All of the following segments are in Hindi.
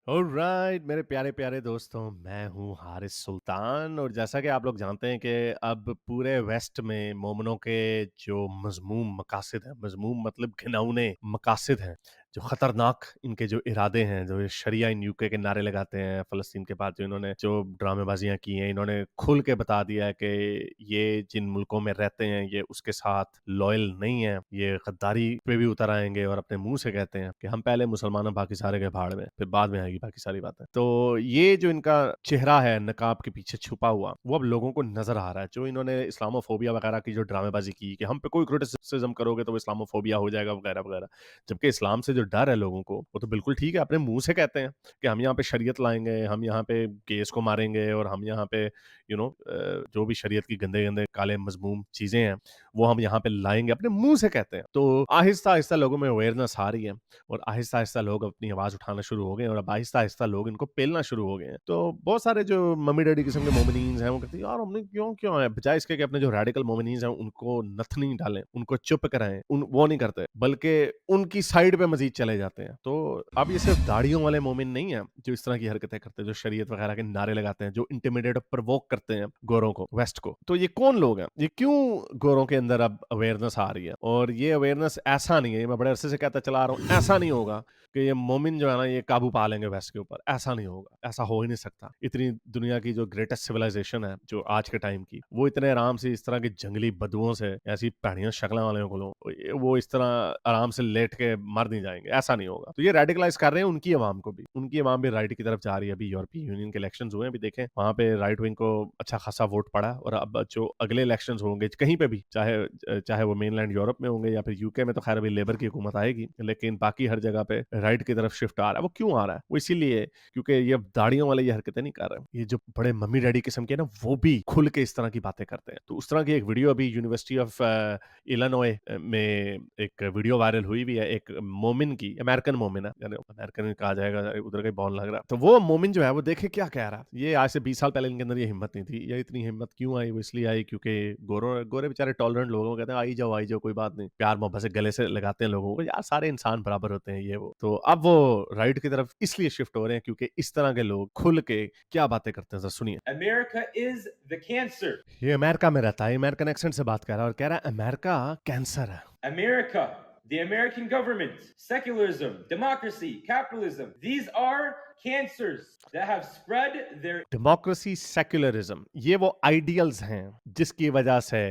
ऑलराइट मेरे प्यारे प्यारे दोस्तों, मैं हूँ हारिस सुल्तान। और जैसा कि आप लोग जानते हैं कि अब पूरे वेस्ट में मोमनों के जो मजमूम मकासद हैं, मजमूम मतलब घिनौने मकासद हैं, जो खतरनाक इनके जो इरादे हैं, जो ये शरिया इन यूके के नारे लगाते हैं फ़लस्तीन के बाद, जो इन्होंने जो ड्रामेबाजियाँ की हैं, इन्होंने खुल के बता दिया है कि ये जिन मुल्कों में रहते हैं ये उसके साथ लॉयल नहीं है। ये गद्दारी पे भी उतर आएंगे और अपने मुंह से कहते हैं कि हम पहले मुसलमान हैं, बाकी सारे के भाड़ में, फिर बाद में आएगी बाकी सारी बातें। तो ये जो इनका चेहरा है नकाब के पीछे छुपा हुआ, वो अब लोगों को नजर आ रहा है। जो इन्होंने इस्लामोफोबिया वगैरह की जो ड्रामेबाजी की कि हम पे कोई क्रिटिसिज्म करोगे तो वो इस्लामोफोबिया हो जाएगा वगैरह वगैरह, जबकि इस्लाम से जो डर है लोगों को, वो तो बिल्कुल ठीक है। अपने मुंह से कहते हैं कि हम यहाँ पे शरीयत लाएंगे, हम यहाँ पे केस को मारेंगे और हम यहाँ पे जो भी शरीयत की गंदे गंदे काले मजमूम चीजें हैं वो हम यहाँ पे लाएंगे, अपने मुंह से कहते हैं। तो आहिस्ता आहिस्ता लोगों में अवेयरनेस आ रही है और आहिस्ता आहिस्ता लोग अपनी आवाज उठाना शुरू हो गए और अब आहिस्ता आहिस्ता लोग इनको पेलना शुरू हो गए हैं। तो बहुत सारे जो मम्मी डैडी किस्म के मोमिनीन्स हैं वो कहते हैं यार हमने क्यों क्यों है, बजाय इसके कि अपने जो रेडिकल मोमिनीन्स हैं उनको नथनी डालें, उनको चुप कराएं, वो नहीं करते बल्कि उनकी साइड पे मजीद चले जाते हैं। तो अब ये सिर्फ दाढ़ियों वाले मोमिन नहीं है जो इस तरह की हरकतें करते हैं, जो शरीयत वगैरह के नारे लगाते हैं, जो इंटिमिडेट और प्रवोक करते हैं गोरों को, वेस्ट को। तो ये कौन लोग हैं, ये क्यों गोरों के अंदर अब अवेयरनेस आ रही है? और ये अवेयरनेस ऐसा नहीं है, ये मैं बड़े अरसे से कहता चला आ रहा हूँ, ऐसा नहीं होगा कि ये मोमिन जो है ना ये काबू पा लेंगे वेस्ट के ऊपर। ऐसा नहीं होगा, ऐसा हो ही नहीं सकता। इतनी दुनिया की जो ग्रेटेस्ट सिविलाइजेशन है जो आज के टाइम की, वो इतने आराम से इस तरह की जंगली बदबुओं से, ऐसी भैड़ियों शक्लों वाले को वो इस तरह आराम से लेट के मर नहीं जाएंगे। ऐसा नहीं होगा। तो ये रेडिकलाइज कर रहे हैं उनकी आवाम को भी, उनकी आवाम भी राइट की तरफ जा रही है। अभी यूरोपीय यूनियन के इलेक्शन हुए, अभी देखें वहां पे राइट विंग को अच्छा खासा वोट पड़ा। और अब जो अगले इलेक्शन होंगे कहीं पे भी, चाहे चाहे वो मेनलैंड यूरोप में होंगे या फिर यूके में, तो खैर अभी लेबर की हुकूमत आएगी, लेकिन बाकी हर जगह पे राइट की तरफ शिफ्ट आ रहा है। वो क्यों आ रहा है? वो इसीलिए क्योंकि ये दाढ़ियों वाले ये हरकतें नहीं कर रहे। ये जो बड़े मम्मी डैडी किस्म के ना, वो भी खुल के इस तरह की बातें करते हैं। तो उस तरह की एक वीडियो अभी यूनिवर्सिटी ऑफ इलिनॉय में एक वीडियो वायरल हुई भी है, एक मोमिन की, अमेरिकन मोमिन है, यानी अमेरिकन कहा जाएगा, उधर का बॉर्न लग रहा है। तो वो मोमिन जो है वो देखे क्या कह रहा है। ये आज से 20 साल पहले इनके अंदर ये हिम्मत नहीं थी। ये इतनी हिम्मत क्यों आई? वो इसलिए आई क्योंकि गोरे बेचारे टॉलरेंट लोगों को कहते हैं आई जाओ कोई बात नहीं, प्यार मोहब्बत से गले से लगाते हैं लोगों को, यार सारे इंसान बराबर होते हैं, ये वो। तो अब वो राइट की तरफ इसलिए शिफ्ट हो रहे हैं क्योंकि इस तरह के लोग खुल के क्या बातें करते हैं, जरा सुनिए। America is the cancer. ये अमेरिका में रहता है, अमेरिकन एक्सेंट से बात कर रहा है और कह रहा है अमेरिका कैंसर है। America, the American government, secularism, democracy, capitalism, these are cancers that have spread their democracy, secularism, ये वो आइडियल्स हैं जिसकी वजह से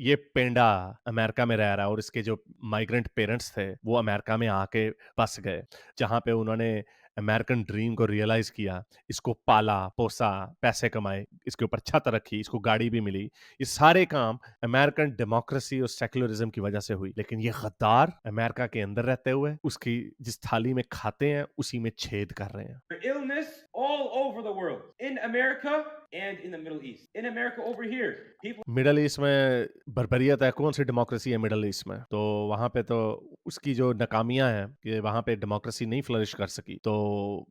ये पेंडा अमेरिका में रह रहा है और इसके जो माइग्रेंट पेरेंट्स थे वो अमेरिका में आके बस गए, जहां पे उन्होंने अमेरिकन ड्रीम को रियलाइज किया, इसको पाला पोसा, पैसे कमाए, इसके ऊपर छत रखी, इसको गाड़ी भी मिली। ये सारे काम अमेरिकन डेमोक्रेसी और सेक्युलरिज्म की वजह से हुई। लेकिन ये गद्दार अमेरिका के अंदर रहते हुए उसकी जिस थाली में खाते हैं उसी में छेद कर रहे हैं। illness all over the world, in America and in the Middle East. In America over here, people middle east में बर्बरियत है, कौन सी डेमोक्रेसी है मिडल ईस्ट में? तो वहाँ पे तो उसकी जो नाकामियां हैं कि वहाँ पे डेमोक्रेसी नहीं फ्लरिश कर सकी, तो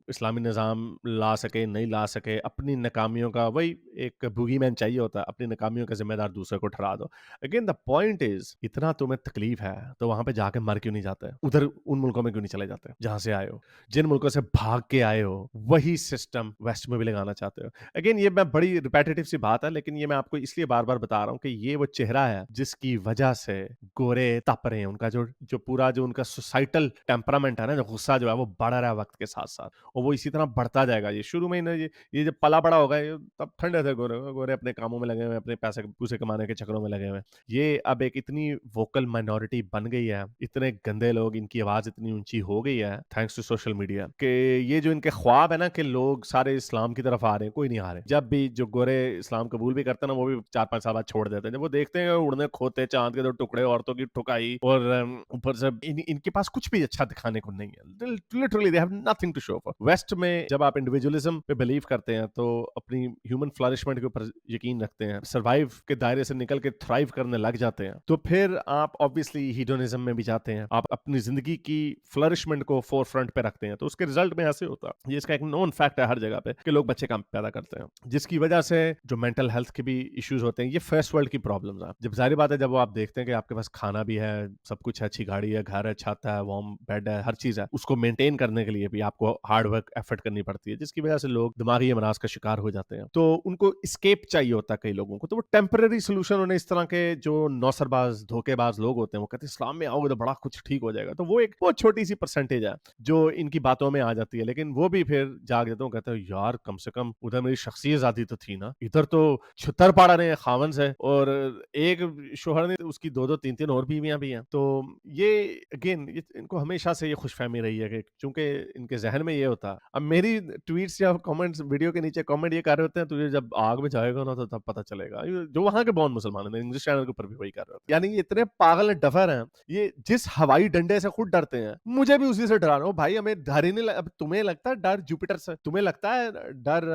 इस्लामी निज़ाम ला सके नहीं ला सके, अपनी नाकामियों का वही एक बूगीमैन चाहिए होता है, अपनी नाकामियों का जिम्मेदार दूसरे को ठहरा दो। अगेन द पॉइंट इज, इतना तुम्हें तकलीफ है तो वहाँ पे जाके मर क्यों नहीं जाते? उधर उन मुल्कों में क्यों नहीं चले जाते जहाँ से आए हो? जिन मुल्कों से भाग के आए हो वही सिस्टम वेस्ट में भी लगाना चाहते हो। अगेन ये मैं बड़ी रिपीटेटिव सी बात है, लेकिन ये मैं आपको इसलिए बार बार बता रहा हूँ कि ये वो चेहरा है जिसकी वजह से गोरे तप रहे हैं। उनका जो जो पूरा जो उनका सोसाइटल टेम्परामेंट है ना, जो गुस्सा जो है वो बढ़ रहा है वक्त के साथ साथ, और वो इसी तरह बढ़ता जाएगा। ये शुरू में ही ये जब पला बड़ा होगा, ये तब ठंडे थे गोरे गोरे अपने कामों में लगे हुए, अपने पैसे पूसे कमाने के चक्रों में लगे हुए। ये अब एक इतनी वोकल माइनॉरिटी बन गई है, इतने गंदे लोग, इनकी आवाज इतनी ऊंची हो गई है थैंक्स टू सोशल मीडिया, कि ये जो इनके ख्वाब है ना कि लोग सारे इस्लाम की तरफ आ रहे हैं, कोई नहीं आ रहे। जब भी जो गोरे इस्लाम कबूल भी करते हैं ना, वो भी 4-5 साल बाद छोड़ देते हैं। जब वो देखते हैं उड़ने खोते चांद के दो टुकड़े, औरतों की ठुकाई, और ऊपर से इनके पास कुछ भी अच्छा दिखाने को नहीं है। Literally they have nothing to show for. West में जब आप इंडिविजुअलिज्म पे बिलीव करते हैं तो अपनी ह्यूमन फ्लरिशमेंट के ऊपर यकीन रखते हैं, सर्वाइव के दायरे से निकल के थ्राइव करने लग जाते हैं, तो फिर आप ऑब्वियसली हीडोनिज्म में भी जाते हैं, आप अपनी जिंदगी की फ्लरिशमेंट को फोर फ्रंट पे रखते हैं। तो उसके रिजल्ट में ऐसे होता है, ये इसका एक नोन फैक्ट है हर जगह पे कि लोग बच्चे कम पैदा करते हैं, जिसकी वजह से जो मेंटल हेल्थ के भी इश्यूज होते हैं, ये फर्स्ट वर्ल्ड की प्रॉब्लम्स हैं। जब जाहिर बात है, जब वो आप देखते हैं कि आपके पास खाना भी है, सब कुछ है, अच्छी गाड़ी है, घर है, छत है, वार्म बेड है, हर चीज है, उसको मेंटेन करने के लिए भी आपको हार्ड वर्क एफर्ट करनी पड़ती है, जिसकी वजह से लोग दिमागी अमराज का शिकार हो जाते हैं। तो उनको स्केप चाहिए होता है कई लोगों को, तो वो टेम्पररी सोल्यूशन उन्हें इस तरह के जो नौसरबाज धोखेबाज लोग होते हैं, वो कहते हैं इस्लाम में आओगे तो बड़ा कुछ ठीक हो जाएगा। तो वो एक बहुत छोटी सी परसेंटेज है जो इनकी बातों में आ जाती है, लेकिन वो भी फिर जाग जाते हैं, कहते हैं यार कम से कम उधर मेरी शख्सी आजादी तो थी ना, इधर तो छुतर पाड़ा ने खावन से, और एक शोहर ने उसकी दो दो तीन तीन और बीवियां भी हैं। तो ये अगेन इनको हमेशा से ये खुशफहमी रही है कि चूंकि इनके जहन में ये होता। अब मेरी ट्वीट्स या कमेंट्स, वीडियो के नीचे कमेंट ये कर रहे होते हैं, तुझे जब आग में जाएगा ना तो तब पता चलेगा। जो वहां के बॉर्न मुसलमान है, इंग्लिश चैनल के ऊपर भी वही कर रहे होते हैं। यानी ये इतने पागल डफर हैं, ये जिस हवाई डंडे से खुद डरते हैं, मुझे भी उसी से डरा रहा हूँ भाई। हमें डर ही नहीं अब तुम्हें लगता है डर जुपिटर से, तुम्हें लगता है डर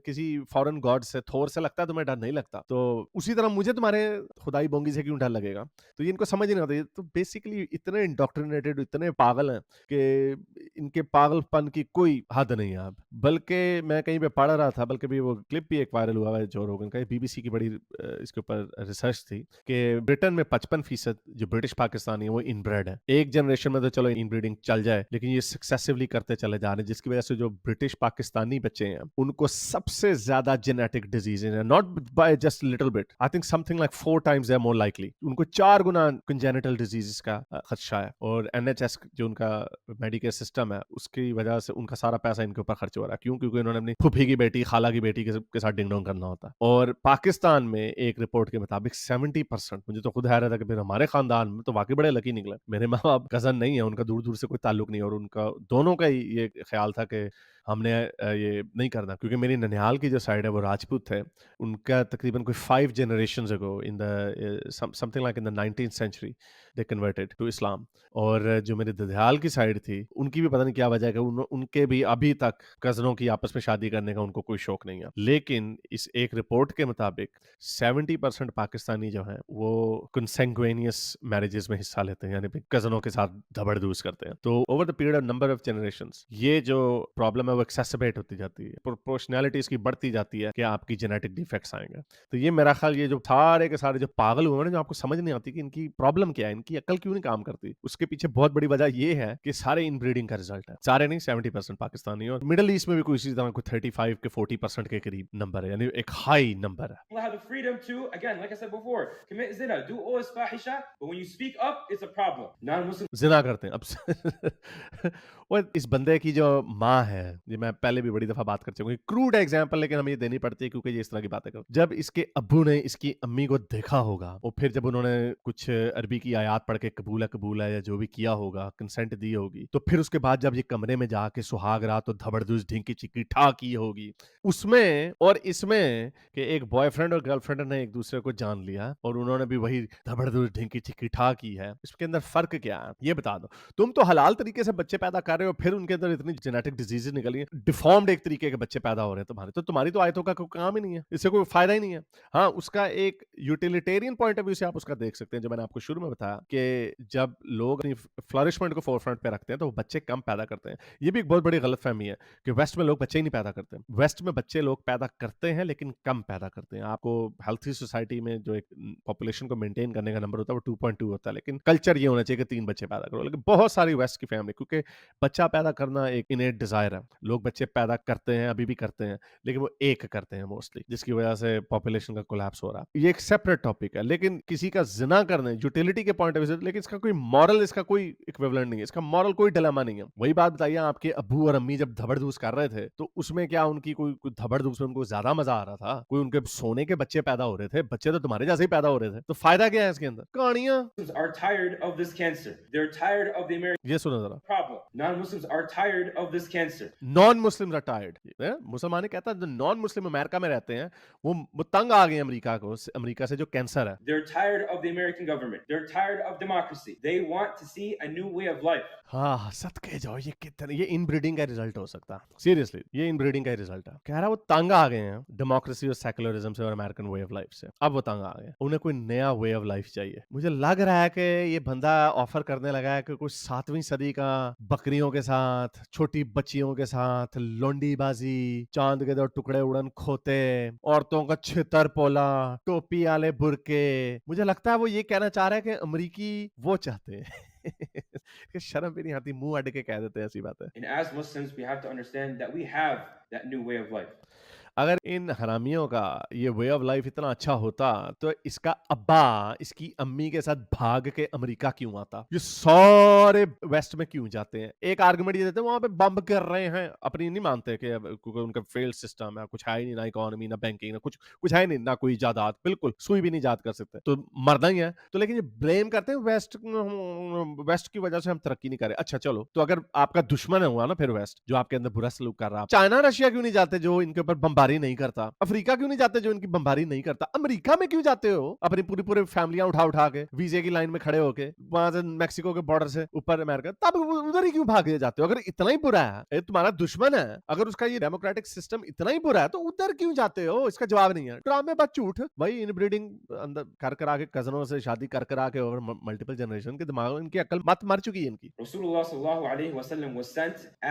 किसी फॉरेन गॉड से, थोर से लगता है, तुम्हें डर नहीं लगता। तो उसी तरह मुझे तुम्हारे खुदाई बोंगी से क्यों डर लगेगा? तो ये इनको समझ ही नहीं आता। तो बेसिकली इतने इंडोक्ट्रिनेटेड, इतने पागल हैं कि इनके पागलपन की कोई हद नहीं है अब। बल्कि मैं कहीं पे पढ़ रहा था, बल्कि भी वो क्लिप भी एक वायरल हुआ है जो रोगन का, बीबीसी की बड़ी इसके ऊपर रिसर्च थी कि ब्रिटेन में 55% जो ब्रिटिश पाकिस्तानी है वो इनब्रेड है। एक जनरेशन में तो चलो इनब्रीडिंग चल जाए, लेकिन ये सक्सेसिवली करते चले जा रहे हैं, जिसकी वजह से जो ब्रिटिश पाकिस्तानी बच्चे हैं उनको सबसे ज्यादा जेनेटिक डिजीजेज हैं, not by just little bit, I think something like 4 times they are more likely. उनको 4 गुना कंजेनिटल डिजीजेस का खदशा है, और एनएचएस जो उनका मेडिकल सिस्टम है उसकी वजह से उनका सारा पैसा इनके ऊपर खर्च हो रहा है। क्यों? क्योंकि उन्होंने अपनी फूफी की बेटी, खाला की बेटी के साथ डिंग डोंग करना होता है। और पाकिस्तान में एक रिपोर्ट के मुताबिक 70%, मुझे तो खुद हैरत है कि फिर हमारे खानदान में तो वाकई बड़े लकी निकले। मेरे माँ बाप कजन नहीं है, उनका दूर दूर से कोई ताल्लुक नहीं है, और उनका दोनों का ही ये ख्याल था कि हमने ये नहीं करना, क्योंकि मेरी ननिहाल की जो साइड है वो राजपूत थे। उनका तकरीबन कोई 5 generations ago in the something like in the 19th century they converted to Islam। और जो मेरे ददियाल की साइड थी, उनकी भी पता नहीं क्या वजह है कि उनके भी अभी तक कजनों की आपस में शादी करने का उनको कोई शौक नहीं है। लेकिन इस एक रिपोर्ट के मुताबिक 70% पाकिस्तानी जो हैं वो कंसेंगुइनियस मैरिजेस में हिस्सा लेते हैं, यानी कजनों के साथ धबड़दूस करते हैं। तो over the period of number of generations ये जो प्रॉब्लम है वो एक्सेसरबेट होती जाती है, प्रोपोर्शनैलिटी इसकी बढ़ती जाती है कि आपकी जेनेटिक डिफेक्ट्स आएंगे। तो ये मेरा ख्याल, ये जो सारे के सारे जो पागल हुए हैं, जो आपको समझ नहीं आती कि इनकी प्रॉब्लम क्या है, इनकी अकल क्यों नहीं काम करती, उसके पीछे बहुत बड़ी वजह ये है कि सारे इनब्रीडिंग का रिजल्ट है। सारे नहीं, 70% पाकिस्तानी, और मिडिल ईस्ट में भी कोई इसी तरह कोई 35 के 40% के करीब नंबर है, यानी एक हाई नंबर है। People have the freedom to, again, like I said before, commit zina, do all this fahisha, but when you speak up, it's a problem. Non-Muslims जिना करते हैं अब और इस बंदे की जो माँ है, ये मैं पहले भी बड़ी दफा बात कर चुका हूँ, क्रूड एग्जांपल, लेकिन हमें ये देनी पड़ती है क्योंकि ये इस तरह की बातें कर। जब इसके अब्बू ने इसकी अम्मी को देखा होगा, और फिर जब उन्होंने कुछ अरबी की आयत पढ़ के कबूल है या जो भी किया होगा, कंसेंट दी होगी, तो फिर उसके बाद जब ये कमरे में जाके सुहाग रात और धबड़दूस ढिंकी चिक्की ठा की होगी, उसमें और इसमें कि एक बॉयफ्रेंड और गर्लफ्रेंड ने एक दूसरे को जान लिया और उन्होंने भी वही धबड़दूस ढिंकी चिक्की ठा की है, इसके अंदर फर्क क्या है ये बता दो। तुम तो हलाल तरीके से बच्चे पैदा कर रहे हो, फिर उनके अंदर इतनी जेनेटिक डिजीजेज निकली हैं, डिफॉर्म्ड एक तरीके के बच्चे पैदा हो रहे हैं तुम्हारी तो आयतों का कोई काम ही नहीं है, इससे कोई फायदा ही नहीं है। हाँ, उसका एक यूटिलिटेरियन पॉइंट ऑफ व्यू से आप उसका देख सकते हैं, जो मैंने आपको शुरू में बताया कि जब लोग अपनी फ्लरिशमेंट को फोरफ्रंट पे रखते हैं तो वो बच्चे कम पैदा करते हैं। ये भी एक बहुत बड़ी गलतफहमी है कि वेस्ट में लोग बच्चे ही नहीं पैदा करते। वेस्ट में बच्चे लोग पैदा करते हैं लेकिन कम पैदा करते हैं। आपको हेल्थी सोसाइटी में जो एक पॉपुलेशन को मेंटेन करने का नंबर होता है वो 2.2 होता है, लेकिन कल्चर ये होना चाहिए कि 3 बच्चे पैदा करो। लेकिन बहुत सारी वेस्ट की फैमिली, क्योंकि बच्चा पैदा करना एक इनेट डिजायर है, लोग बच्चे पैदा करते हैं, अभी भी करते हैं, लेकिन वो एक करते हैं मोस्टली, जिसकी वजह से पॉपुलेशन का कोलैप्स हो रहा है। ये एक सेपरेट टॉपिक है, लेकिन किसी का जिना करने यूटिलिटी के पॉइंट ऑफ व्यू से, लेकिन इसका कोई मॉरल, इसका कोई इक्विवेलेंट नहीं है, इसका मॉरल कोई डिलेमा नहीं है। वही बात बताइए, आपके अब्बू और अम्मी जब धबड़धूस कर रहे थे तो उसमें क्या उनकी कोई धबड़धूस में उनको ज्यादा मजा आ रहा था? कोई उनके सोने के बच्चे पैदा हो रहे थे? बच्चे तो तुम्हारे जैसे ही पैदा हो रहे थे, तो फायदा क्या है इसके अंदर? कहानियां are tired of this cancer. They're tired of the American ये सुनो जरा, problem. Non-Muslims are tired of this cancer. Non Muslim are tired. मुसलमान कहता है जो नॉन मुस्लिम अमेरिका में रहते हैं वो तंग आ गए अमेरिका से जो कैंसर है। They're tired of the American government. They're tired of democracy. They want to see a new way of life. हाँ, सदके जाओ, ये इनब्रीडिंग का रिजल्ट हो सकता है। सीरियसली ये इनब्रीडिंग का रिजल्ट है। कह रहा वो तंग आ गए हैं डेमोक्रेसी और सेकुलरिज्म से और अमेरिकन वे ऑफ लाइफ से। अब वो तंग आ गए, उन्हें कोई नया वे ऑफ लाइफ चाहिए। मुझे लग रहा है कि ये बंदा ऑफर करने लगा है कि कुछ 7वीं सदी का बकरियों के साथ, छोटी बच्चियों के साथ, लोंडीबाजी, चांद के 2 टुकड़े उड़न खोते, औरतों का छितर पोला, टोपी वाले बुर्के। मुझे लगता है वो ये कहना चाह रहा है कि अमरीकी वो चाहते हैं। कि शर्म भी नहीं आती, मुँह अड्ड के कह देते हैं ऐसी बातें। And as Muslims, we have to understand that we have that new way of life. अगर इन हरामियों का ये वे ऑफ लाइफ इतना अच्छा होता तो इसका अब्बा इसकी अम्मी के साथ भाग के अमेरिका क्यों आता? ये सारे वेस्ट में क्यों जाते हैं? एक आर्गुमेंट ये देते हैं वहां पे बम कर रहे हैं, अपनी नहीं मानते कि क्योंकि उनका फेल्ड सिस्टम है, कुछ है ही नहीं, ना इकोनॉमी ना बैंकिंग ना कुछ कुछ है नहीं, ना कोई जायदाद, बिल्कुल सुई भी नहीं जात कर सकते, तो मरना ही है। तो लेकिन ये ब्लेम करते हैं वेस्ट, वेस्ट की वजह से हम तरक्की नहीं कर रहे। अच्छा चलो, तो अगर आपका दुश्मन है हुआ ना फिर वेस्ट, जो आपके अंदर बुरा सलूक कर रहा है, चाइना रशिया क्यों नहीं जाते जो इनके ऊपर बमबारी नहीं करता? अफ्रीका क्यों नहीं जाते जो इनकी बमबारी नहीं करता? अमेरिका में क्यों जाते हो अपनी पूरी पूरी फैमिलियां उठा उठा के वीजे की लाइन में खड़े होके, वहां से मैक्सिको के बॉर्डर से ऊपर अमेरिका, तब उधर ही क्यों भागे जाते हो? अगर इतना ही बुरा है, ये तुम्हारा दुश्मन है, अगर उसका ये डेमोक्रेटिक सिस्टम इतना ही बुरा है तो उधर क्यों जाते हो? इसका जवाब नहीं है। ड्रामे बात झूठ भाई, इनब्रीडिंग अंदर कर करा के, कजनों से शादी कर करा के और मल्टीपल जनरेशन के दिमाग में इनकी अकल मत मर चुकी है इनकी। Rasulullah sallallahu alaihi wasallam was sent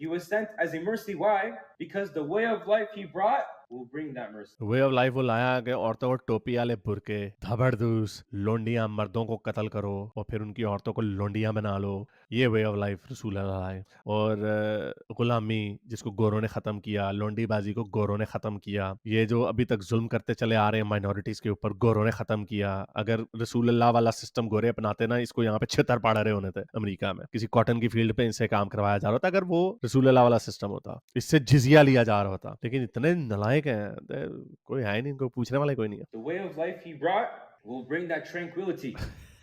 He was sent as a mercy. Why? Because the way of life he brought will bring that mercy. Way of life वो लाया कि औरतों को टोपी वाले बुरके, धबड़दूस, लोंडियां, मर्दों को कत्ल करो और फिर उनकी औरतों को लोंडियां बना लो। ये वे ऑफ लाइफ रसूल अल्लाह लाए। और गुलामी जिसको गोरों ने ख़त्म किया, लोंडीबाजी को गोरों ने ख़त्म किया, ये जो अभी तक जुल्म करते चले आ रहे हैं माइनॉरिटीज़ के ऊपर, गोरों ने ख़त्म किया। अगर रसूल अल्लाह वाला सिस्टम गोरे अपनाते ना, इसको यहाँ पे छितर पड़ रहे होने थे अमेरिका में, किसी कॉटन की फील्ड पे इनसे काम करवाया जा रहा था अगर वो रसूल अल्लाह वाला सिस्टम होता, इससे जिजिया लिया जा रहा होता। लेकिन इतने नलायक हैं, कोई है ही नहीं, इनको पूछने वाला कोई नहीं है। The way of life he brought will bring that tranquility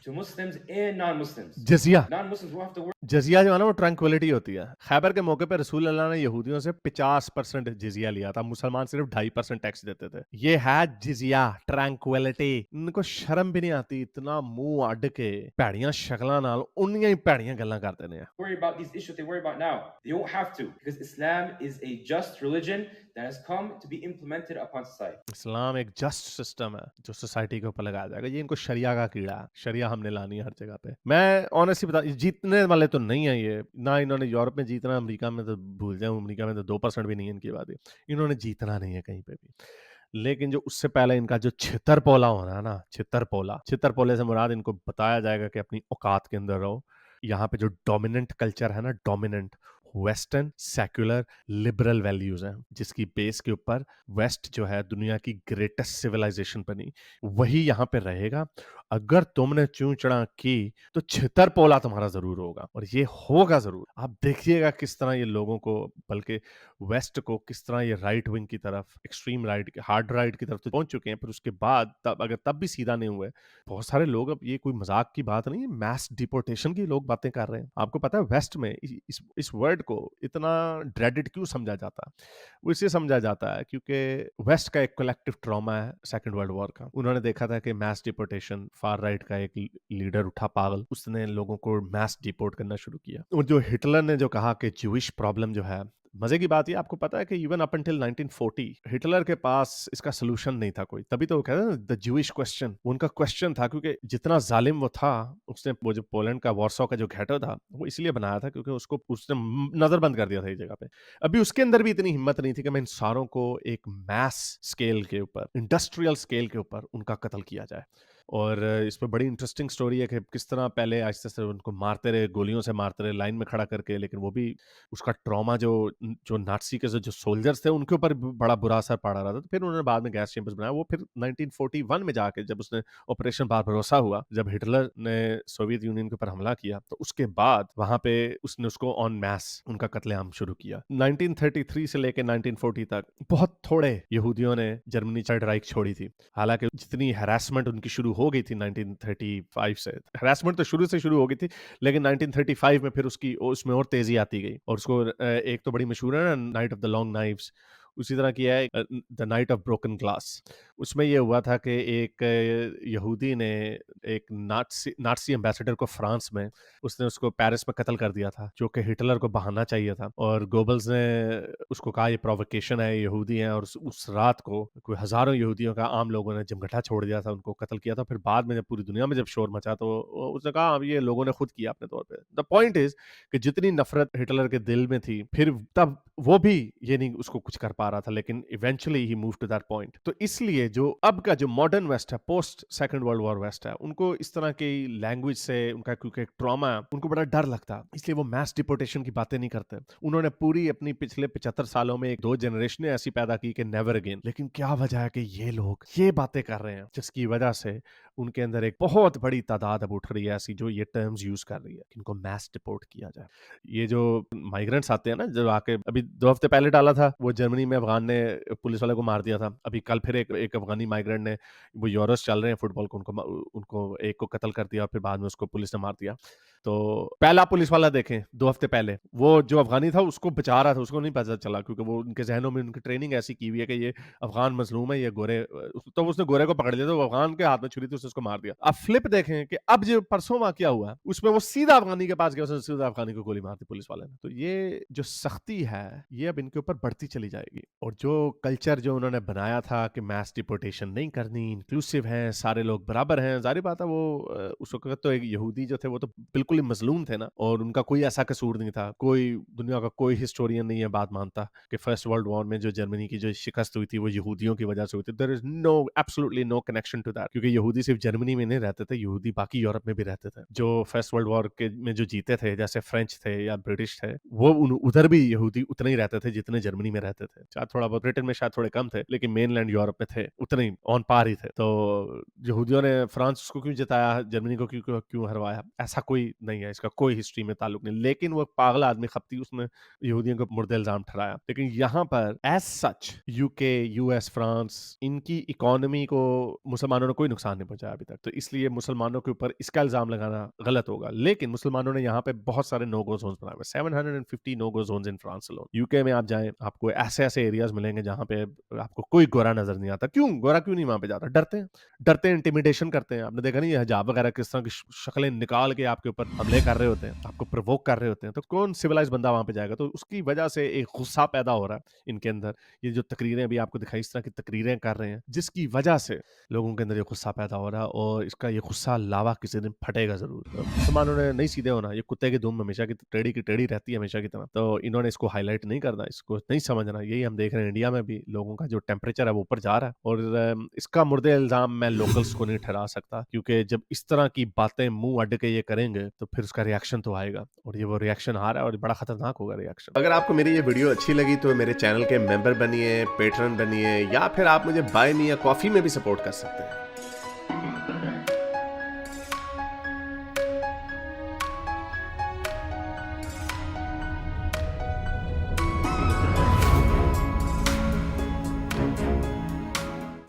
to Muslims and non-Muslims. जजिया Non-Muslims won't have to worry. जजिया जो है ना वो ट्रैंक्विलिटी होती है। खैबर के मौके पे रसूल अल्लाह ने यहूदियों से 50% जिजिया लिया था, मुसलमान सिर्फ 2.5% टैक्स देते थे। ये है जिजिया, ट्रैंक्विलिटी। इनको शर्म भी नहीं आती, इतना मुंह अड्ड के भैड़ियां शक्लां नाल उन्नियां ही भैड़ियां गल्लां करते ने। Worry about these issues they worry about now. They won't have to because Islam is a just religion that has come to be implemented upon society. इस्लाम एक जस्ट सिस्टम है जो सोसाइटी के ऊपर लगाया जाएगा। ये इनको शरिया का कीड़ा है, शरिया हमने लानी है हर जगह पे। मैं ऑनेस्टली बता, जीतने वाले तो नहीं है ये, ना इन्होंने यूरोप में जीतना, अमेरिका में तो भूल जाऊं, अमेरिका में तो 2% भी नहीं है इनकी आबादी, इन्होंने जीतना नहीं है कहीं पे भी। लेकिन जो उससे पहले इनका जो छितर पोला होना है ना, छितर पोले से मुराद इनको बताया जाएगा कि अपनी औकात के अंदर रहो। यहाँ पे जो डोमिनेंट कल्चर है ना, dominant western secular liberal values हैं, जिसकी बेस के ऊपर वेस्ट जो है दुनिया की ग्रेटेस्ट सिविलाइजेशन बनी, वही यहाँ पे रहेगा। अगर तुमने चूं चढ़ा की तो छितर पोला तुम्हारा जरूर होगा, और ये होगा जरूर। आप देखिएगा किस तरह ये लोगों को, बल्कि वेस्ट को, किस तरह ये राइट विंग की तरफ, एक्सट्रीम राइट, हार्ड राइट की तरफ तो पहुंच चुके हैं, पर उसके बाद तब भी सीधा नहीं हुए बहुत सारे लोग। अब ये कोई मजाक की बात नहीं है, मैस डिपोर्टेशन की लोग बातें कर रहे हैं। आपको पता है वेस्ट में इस वर्ड को इतना ड्रेडेड क्यों समझा जाता है? वो इसलिए समझा जाता है क्योंकि वेस्ट का एक कलेक्टिव ट्रॉमा है सेकंड वर्ल्ड वॉर का। उन्होंने देखा था कि मैस डिपोर्टेशन, फार राइट का एक लीडर उठा पागल, उसने लोगों को मैस डिपोर्ट करना शुरू किया। और जो हिटलर ने जो कहा कि ज्यूइश प्रॉब्लम जो है, मजे की बात ये, आपको पता है कि इवन अप अंटिल 1940 हिटलर के पास इसका सोल्यूशन नहीं था कोई। तभी तो वो कहते हैं द ज्यूइश क्वेश्चन, उनका क्वेश्चन था, क्योंकि जितना जालिम वो था, उसने वो जो पोलैंड का वॉर्सो का जो घेटो था वो इसलिए बनाया था क्योंकि उसको उसने नजरबंद कर दिया था इस जगह पे। अभी उसके अंदर भी इतनी हिम्मत नहीं थी कि मैं इन सारों को एक मैस स्केल के ऊपर, इंडस्ट्रियल स्केल के ऊपर उनका कत्ल किया जाए। और इस पर बड़ी इंटरेस्टिंग स्टोरी है कि किस तरह पहले आहिस्ते से उनको मारते रहे, गोलियों से मारते रहे, लाइन में खड़ा करके, लेकिन वो भी उसका ट्रॉमा जो जो नाटसी के जो सोल्जर्स थे उनके ऊपर बड़ा बुरा असर पड़ रहा था। तो फिर उन्होंने बाद में गैस चेम्बर्स बनाया। वो फिर 1941 में जाके जब उसने ऑपरेशन बारबरोसा हुआ, जब हिटलर ने सोवियत यूनियन के ऊपर हमला किया, तो उसके बाद वहां पे उसने उसको ऑन मैस उनका कत्लेआम शुरू किया। 1933 से लेकर 1940 तक बहुत थोड़े यहूदियों ने जर्मनी थर्ड राइख छोड़ी थी। हालांकि जितनी हैरेसमेंट उनकी शुरू हो गई थी 1935 से, हैरेसमेंट तो शुरू से शुरू हो गई थी, लेकिन 1935 में फिर उसमें और तेजी आती गई। और उसको एक तो बड़ी मशहूर है ना, night of the long knives, उसी तरह किया है the night of broken glass. उसमें ये हुआ था कि एक यहूदी ने एक नाटसी एम्बेसडर को फ्रांस में, उसने उसको पेरिस में कत्ल कर दिया था, जो कि हिटलर को बहाना चाहिए था। और गोबल्स ने उसको कहा ये प्रोवोकेशन है, यहूदी हैं। और उस रात को कोई हजारों यहूदियों का आम लोगों ने जमघटा छोड़ दिया था, उनको कत्ल किया था। फिर बाद में जब पूरी दुनिया में जब शोर मचा तो उसने कहा अब ये लोगों ने खुद किया अपने तौर पे। द पॉइंट इज कि जितनी नफरत हिटलर के दिल में थी, फिर तब वो भी ये नहीं उसको कुछ कर पा रहा था, लेकिन इवेंचुअली ही मूव टू दैट पॉइंट। तो इसलिए जो अब का जो मॉडर्न वेस्ट है, post second world war west है, उनको इस तरह की लैंग्वेज से उनका क्योंकि ट्रॉमा है, उनको बड़ा डर लगता है, इसलिए वो मैस डिपोर्टेशन की बातें नहीं करते। उन्होंने पूरी अपनी पिछले 75 सालों में एक दो जनरेशन ऐसी पैदा की कि नेवर अगेन। लेकिन क्या वजह है कि ये लोग ये बातें कर रहे हैं, जिसकी वजह से उनके अंदर एक बहुत बड़ी तादाद अब उठ रही है ऐसी जो ये टर्म्स यूज कर रही है कि इनको मैस डिपोर्ट किया जाए। ये जो माइग्रेंट्स आते हैं ना, जो आके अभी 2 हफ्ते पहले डाला था, वो जर्मनी में अफगान ने पुलिस वाले को मार दिया था। अभी कल फिर एक अफगानी माइग्रेंट ने, वो यूरोस चल रहे हैं फुटबॉल को, उनको एक को कत्ल कर दिया और फिर बाद में उसको पुलिस ने मार दिया। तो पहला पुलिस वाला देखें 2 हफ्ते पहले, वो जो अफगानी था उसको बचा रहा था, उसको नहीं पता चला क्योंकि वो उनके जहनों में उनकी ट्रेनिंग ऐसी की हुई है कि ये अफगान मजलूम है, ये गोरे। तो उसने गोरे को पकड़ लिया, तो अफगान के हाथ में छुरी थी, उसने उसको मार दिया। अब फ्लिप देखें कि अब जो परसों वाकया हुआ उसमें वो सीधा अफगानी के पास गया, उसने सीधा अफगानी को गोली मार दी पुलिस वाले ने। तो ये जो सख्ती है ये अब इनके ऊपर बढ़ती चली जाएगी। और जो कल्चर जो उन्होंने बनाया था कि मैस डिपोर्टेशन नहीं करनी, इंक्लूसिव है, सारे लोग बराबर हैं, जाहिर बात है वो उस वक्त तो एक यहूदी जो थे वो तो बिल्कुल ही मजलूम थे ना, और उनका कोई ऐसा कसूर नहीं था। कोई दुनिया का कोई हिस्टोरियन नहीं है बात मानता कि फर्स्ट वर्ल्ड वॉर में जो जर्मनी की जो शिकस्त हुई थी वो यहूदियों की वजह से हुई थी। There is no absolutely no connection to that, क्योंकि यहूदी सिर्फ जर्मनी में नहीं रहते थे, यहूदी बाकी यूरोप में भी रहते थे। जो फर्स्ट वर्ल्ड वॉर के में जो जीते थे, जैसे फ्रेंच थे या ब्रिटिश थे, वो उधर भी यहूदी उतने ही रहते थे जितने जर्मनी में रहते थे। शायद थोड़ा बहुत ब्रिटेन में शायद थोड़े कम थे, लेकिन मेनलैंड यूरोप में थे उतने ही ऑन पार ही थे। तो यहूदियों ने फ्रांस को क्यों जिताया, जर्मनी को क्यों हरवाया, ऐसा कोई नहीं है, इसका कोई हिस्ट्री में ताल्लुक नहीं। लेकिन वो पागल आदमी खपती उसने यहूदियों को मुर्दे इल्जाम ठहराया। लेकिन यहाँ पर as such UK, US, France, इनकी इकोनॉमी को मुसलमानों ने कोई नुकसान नहीं पहुंचाया अभी तक, तो इसलिए मुसलमानों के ऊपर इसका इल्जाम लगाना गलत होगा। लेकिन मुसलमानों ने यहाँ पे बहुत सारे नो गो जोन्स बनाए हुए, 750 no go zones in France alone. UK में आप जाएं, आपको ऐसे ऐसे एरियाज मिलेंगे जहाँ पे आपको कोई गोरा नजर नहीं आता। क्यों गोरा क्यों नहीं वहां पे जाता? डरते हैं, इंटिमिडेशन करते हैं। आपने देखा नहीं, हिजाब वगैरह किस तरह की शक्लें निकाल के आपके ऊपर हमले कर रहे होते हैं, आपको प्रोवोक कर रहे होते हैं। तो कौन सिविलाइज बंदा वहां पे जाएगा? तो उसकी वजह से एक गुस्सा पैदा हो रहा है इनके अंदर। ये जो तकरीरें अभी आपको दिखाई, इस तरह की तकरीरें कर रहे हैं, जिसकी वजह से लोगों के अंदर ये गुस्सा पैदा हो रहा है, और इसका ये गुस्सा लावा किसी दिन फटेगा जरूर। तो मुसलमानों ने नहीं सीधे होना, ये कुत्ते की दुम हमेशा की टेढ़ी रहती है हमेशा की तरह। तो इन्होंने इसको हाईलाइट नहीं करना, इसको नहीं समझना। यही हम देख रहे हैं इंडिया में भी लोगों का जो टेम्परेचर है वो ऊपर जा रहा है। और इसका मुर्दे इल्जाम मैं लोकल्स को नहीं ठहरा सकता, क्योंकि जब इस तरह की बातें मुंह अड्ड के ये करेंगे तो फिर उसका रिएक्शन तो आएगा, और ये वो रिएक्शन आ रहा है और बड़ा खतरनाक होगा रिएक्शन। अगर आपको मेरी ये वीडियो अच्छी लगी तो मेरे चैनल के मेंबर बनिए, पेट्रन बनिए, या फिर आप मुझे बाय मी या कॉफी में भी सपोर्ट कर सकते हैं।